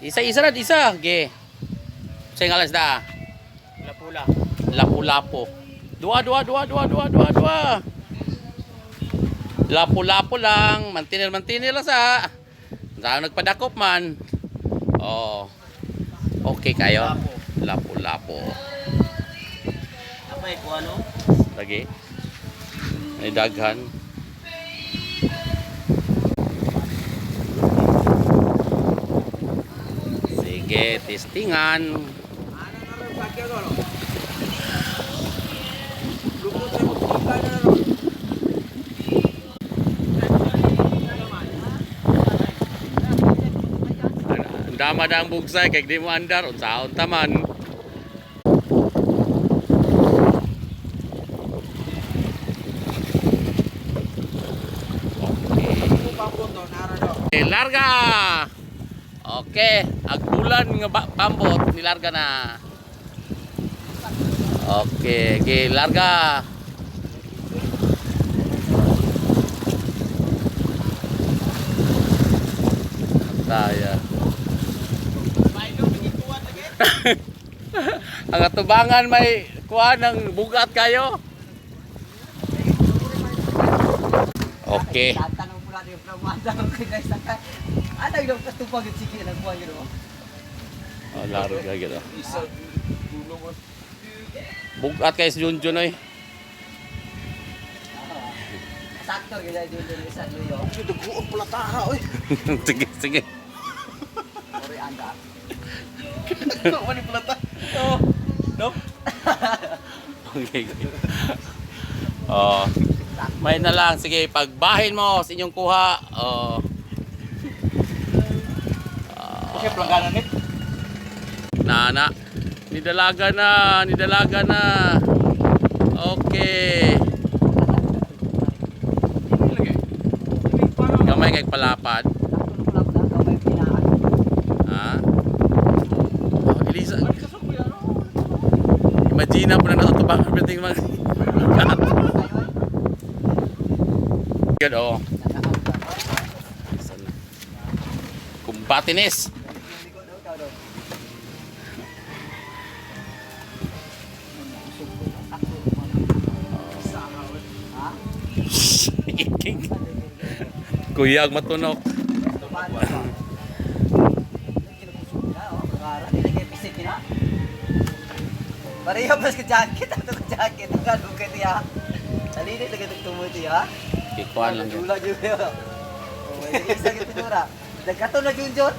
Isa-isa na, isa. Ge. Sa ngalas da. Lapula. Lapu-lapo. Dua. Lapu-lapo lang. Mantinil lang sa. Saan nagpadakop man. Oh. Okay kayo. Lapu-lapo. Apa ko ano? Lagi. May daghan. Sige, testingan. Dama dang bugsay kay di mo andar unsaon taman. Okay, larga. Okay, agbulan nga pambot nilarga na. Okay, okay, larga. Taya. Ang atubangan may kuha ng bugat kayo. Okay. Tanong pula di pramada guys saka. Ano yung katupag yung sige ng buwan yun? Oh, laro ka gitu. Bugat kay si Junjun oy. Sakto gila yun sa Luyo. Duguan pula taha oy. Sige. Sorry anda. Wala pula ta. Oh. No. Okay. Oh. May na lang sige pagbahin mo sa inyong kuha. Oh. Okay, pelangganan ni. Nana. Nidalaga na. Okay. Gamay kay palapad. Ha? Oh, Elisa. Imagine po na natutubangan everything mga. Good oh. Kumbatinis. Kuyag matunok. Pareho mas ke jacket atau ke jacket kan bukan dia. Tadi ini lagi tumuti ha. Ikuan lang yun. Dula juga. Oh, ini sakit pinura. Dekat tu na junjun.